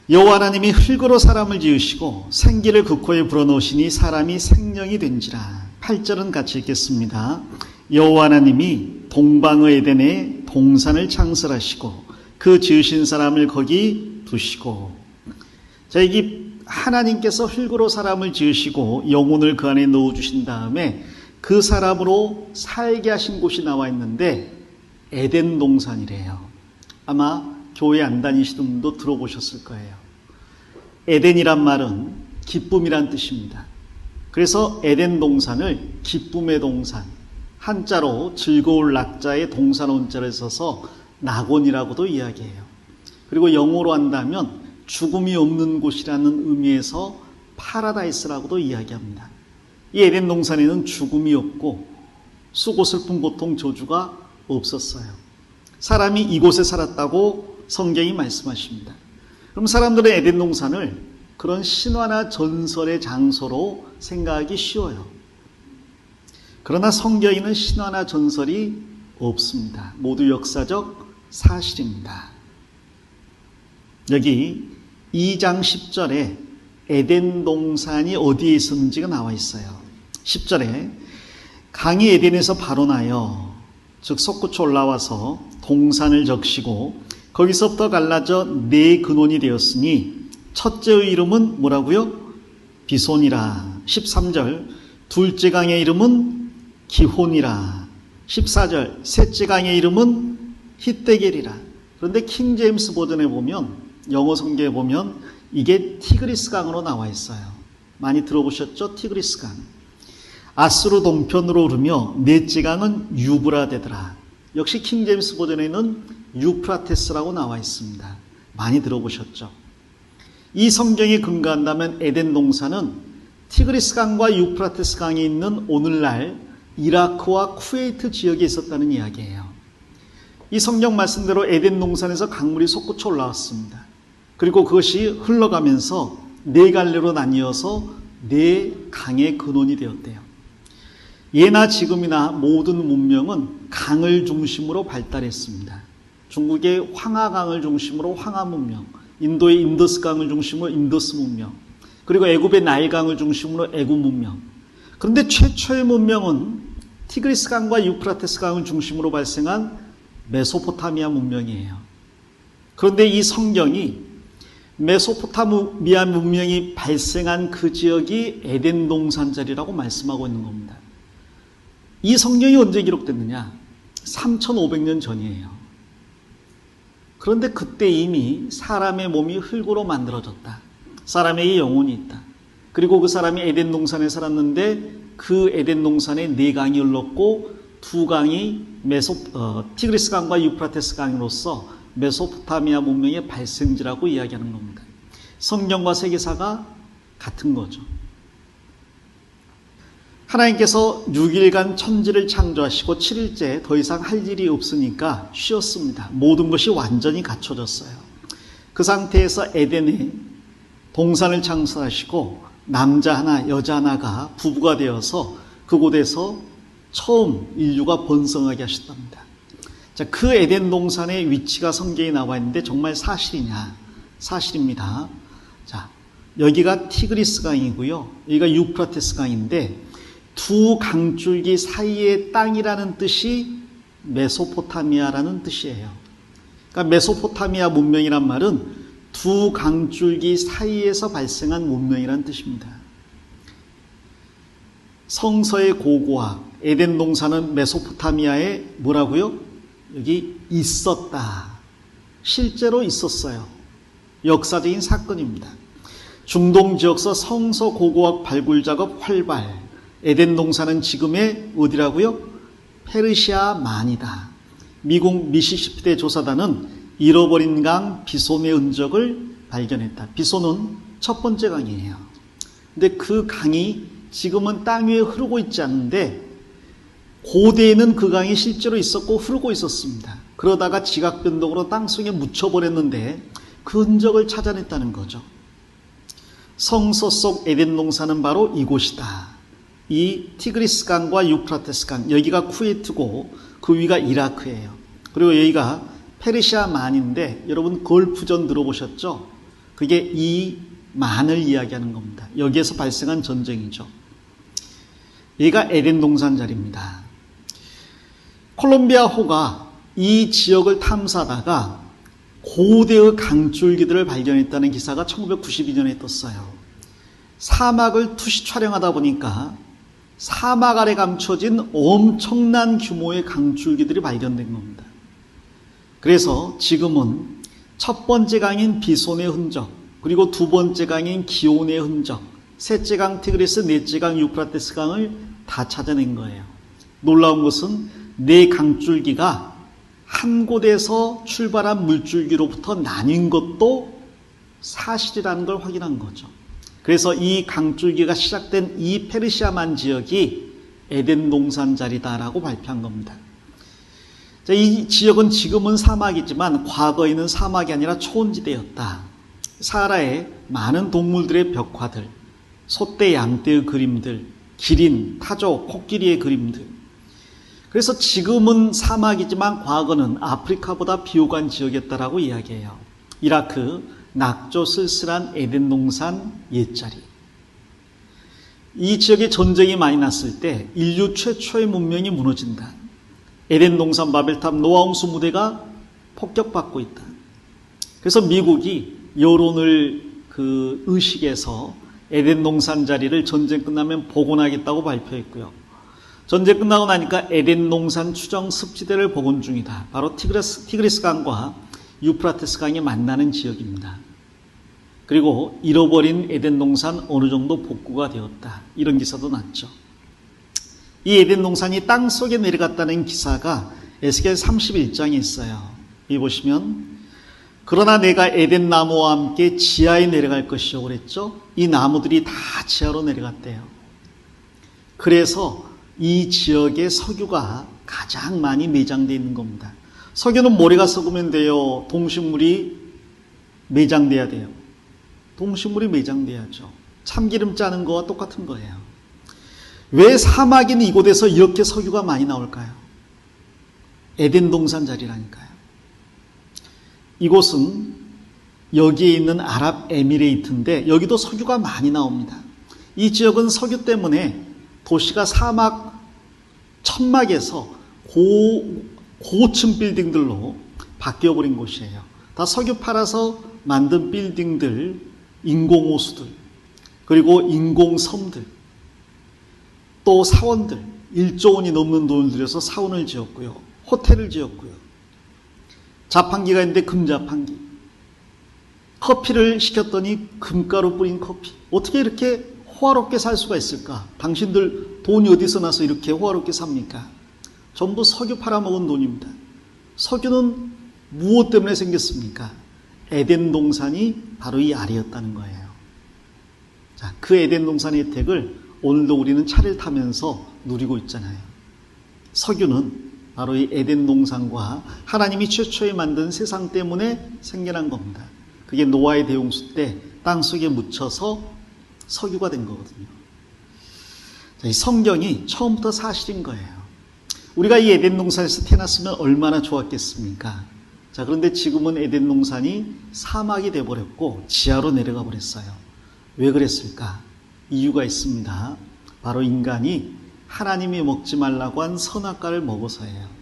여호와 하나님이 흙으로 사람을 지으시고 생기를 그 코에 불어넣으시니 사람이 생명이 된지라. 8절은 같이 읽겠습니다. 여호와 하나님이 동방의 에덴에 동산을 창설하시고 그 지으신 사람을 거기 두시고. 자, 이게 하나님께서 흙으로 사람을 지으시고 영혼을 그 안에 넣어주신 다음에 그 사람으로 살게 하신 곳이 나와 있는데 에덴 동산이래요. 아마 교회 안 다니시는 분도 들어보셨을 거예요. 에덴이란 말은 기쁨이란 뜻입니다. 그래서 에덴 동산을 기쁨의 동산, 한자로 즐거울 낙자에 동산 원자를 써서 낙원이라고도 이야기해요. 그리고 영어로 한다면 죽음이 없는 곳이라는 의미에서 파라다이스라고도 이야기합니다. 이 에덴 동산에는 죽음이 없고 수고 슬픔 고통 저주가 없었어요. 사람이 이곳에 살았다고 성경이 말씀하십니다. 그럼 사람들은 에덴 동산을 그런 신화나 전설의 장소로 생각하기 쉬워요. 그러나 성경에는 신화나 전설이 없습니다. 모두 역사적 사실입니다. 여기 2장 10절에 에덴 동산이 어디에 있었는지가 나와 있어요. 10절에 강이 에덴에서 발원하여, 즉 솟구쳐 올라와서 동산을 적시고 거기서부터 갈라져 네 근원이 되었으니 첫째의 이름은 뭐라고요? 비손이라. 13절 둘째 강의 이름은 기혼이라. 14절 셋째 강의 이름은 히데겔이라. 그런데 킹제임스 버전에 보면, 영어 성경에 보면 이게 티그리스 강으로 나와 있어요. 많이 들어보셨죠? 티그리스 강. 아수르 동편으로 흐르며 넷째 강은 유브라데더라. 역시 킹제임스 버전에는 유프라테스라고 나와 있습니다. 많이 들어보셨죠? 이 성경에 근거한다면 에덴 동산은 티그리스 강과 유프라테스 강이 있는 오늘날 이라크와 쿠웨이트 지역에 있었다는 이야기예요. 이 성경 말씀대로 에덴 동산에서 강물이 솟구쳐 올라왔습니다. 그리고 그것이 흘러가면서 네 갈래로 나뉘어서 네 강의 근원이 되었대요. 예나 지금이나 모든 문명은 강을 중심으로 발달했습니다. 중국의 황하강을 중심으로 황하 문명, 인도의 인더스강을 중심으로 인더스 문명, 그리고 애굽의 나일강을 중심으로 애굽 문명. 그런데 최초의 문명은 티그리스 강과 유프라테스 강을 중심으로 발생한 메소포타미아 문명이에요. 그런데 이 성경이 메소포타미아 문명이 발생한 그 지역이 에덴 동산 자리라고 말씀하고 있는 겁니다. 이 성경이 언제 기록됐느냐? 3500년 전이에요. 그런데 그때 이미 사람의 몸이 흙으로 만들어졌다. 사람에게 영혼이 있다. 그리고 그 사람이 에덴 동산에 살았는데 그 에덴 동산에 네 강이 흘렀고 두 강이 티그리스 강과 유프라테스 강으로서 메소포타미아 문명의 발생지라고 이야기하는 겁니다. 성경과 세계사가 같은 거죠. 하나님께서 6일간 천지를 창조하시고 7일째 더 이상 할 일이 없으니까 쉬었습니다. 모든 것이 완전히 갖춰졌어요. 그 상태에서 에덴에 동산을 창설하시고 남자 하나 여자 하나가 부부가 되어서 그곳에서 처음 인류가 번성하게 하셨답니다. 자, 그 에덴 동산의 위치가 성경에 나와 있는데 정말 사실이냐? 사실입니다. 자, 여기가 티그리스 강이고요. 여기가 유프라테스 강인데 두 강줄기 사이의 땅이라는 뜻이 메소포타미아라는 뜻이에요. 그러니까 메소포타미아 문명이란 말은 두 강줄기 사이에서 발생한 문명이라는 뜻입니다. 성서의 고고학, 에덴 동산은 메소포타미아에 뭐라고요? 여기 있었다. 실제로 있었어요. 역사적인 사건입니다. 중동 지역서 성서 고고학 발굴 작업 활발. 에덴 동산은 지금의 어디라고요? 페르시아만이다. 미국 미시시피대 조사단은 잃어버린 강 비손의 흔적을 발견했다. 비손은 첫 번째 강이에요. 근데 그 강이 지금은 땅 위에 흐르고 있지 않는데 고대에는 그 강이 실제로 있었고 흐르고 있었습니다. 그러다가 지각 변동으로 땅속에 묻혀버렸는데 그 흔적을 찾아냈다는 거죠. 성서 속 에덴 동산은 바로 이곳이다. 이 티그리스 강과 유프라테스 강, 여기가 쿠웨이트고 그 위가 이라크예요. 그리고 여기가 페르시아만인데 여러분 걸프전 들어보셨죠? 그게 이 만을 이야기하는 겁니다. 여기에서 발생한 전쟁이죠. 얘가 에덴 동산 자리입니다. 콜롬비아호가 이 지역을 탐사하다가 고대의 강줄기들을 발견했다는 기사가 1992년에 떴어요. 사막을 투시 촬영하다 보니까 사막 아래 감춰진 엄청난 규모의 강줄기들이 발견된 겁니다. 그래서 지금은 첫 번째 강인 비손의 흔적, 그리고 두 번째 강인 기온의 흔적, 셋째 강 티그리스, 넷째 강 유프라테스 강을 다 찾아낸 거예요. 놀라운 것은 네 강줄기가 한 곳에서 출발한 물줄기로부터 나뉜 것도 사실이라는 걸 확인한 거죠. 그래서 이 강줄기가 시작된 이 페르시아만 지역이 에덴 동산 자리다라고 발표한 겁니다. 자, 이 지역은 지금은 사막이지만 과거에는 사막이 아니라 초원지대였다. 사하라에 많은 동물들의 벽화들, 소떼, 양떼의 그림들, 기린, 타조, 코끼리의 그림들. 그래서 지금은 사막이지만 과거는 아프리카보다 비호감 지역이었다라고 이야기해요. 이라크, 낙조 쓸쓸한 에덴 동산 옛자리. 이 지역에 전쟁이 많이 났을 때 인류 최초의 문명이 무너진다. 에덴 동산 바벨탑 노아홍수 무대가 폭격받고 있다. 그래서 미국이 여론을 의식해서 에덴 동산 자리를 전쟁 끝나면 복원하겠다고 발표했고요. 전쟁 끝나고 나니까 에덴 동산 추정 습지대를 복원 중이다. 바로 티그리스 강과 유프라테스 강이 만나는 지역입니다. 그리고 잃어버린 에덴 동산 어느 정도 복구가 되었다. 이런 기사도 났죠. 이 에덴 동산이 땅 속에 내려갔다는 기사가 에스겔 31장에 있어요. 이 보시면 그러나 내가 에덴 나무와 함께 지하에 내려갈 것이요 그랬죠. 이 나무들이 다 지하로 내려갔대요. 그래서 이 지역에 석유가 가장 많이 매장되어 있는 겁니다. 석유는 모래가 썩으면 돼요. 동식물이 매장돼야 돼요. 동식물이 매장돼야죠. 참기름 짜는 거와 똑같은 거예요. 왜 사막인 이곳에서 이렇게 석유가 많이 나올까요? 에덴 동산 자리라니까요. 이곳은 여기에 있는 아랍에미레이트인데 여기도 석유가 많이 나옵니다. 이 지역은 석유 때문에 도시가 사막 천막에서 고층 빌딩들로 바뀌어버린 곳이에요. 다 석유 팔아서 만든 빌딩들, 인공호수들, 그리고 인공섬들, 또 사원들, 1조 원이 넘는 돈을 들여서 사원을 지었고요. 호텔을 지었고요. 자판기가 있는데 금자판기. 커피를 시켰더니 금가루 뿌린 커피. 어떻게 이렇게 호화롭게 살 수가 있을까? 당신들 돈이 어디서 나서 이렇게 호화롭게 삽니까? 전부 석유 팔아먹은 돈입니다. 석유는 무엇 때문에 생겼습니까? 에덴 동산이 바로 이 아래였다는 거예요. 자, 그 에덴 동산의 혜택을 오늘도 우리는 차를 타면서 누리고 있잖아요. 석유는 바로 이 에덴 동산과 하나님이 최초에 만든 세상 때문에 생겨난 겁니다. 그게 노아의 대홍수 때 땅속에 묻혀서 석유가 된 거거든요. 자, 이 성경이 처음부터 사실인 거예요. 우리가 이 에덴 동산에서 태어났으면 얼마나 좋았겠습니까? 자, 그런데 지금은 에덴 동산이 사막이 돼버렸고 지하로 내려가 버렸어요. 왜 그랬을까? 이유가 있습니다. 바로 인간이 하나님이 먹지 말라고 한 선악과를 먹어서예요.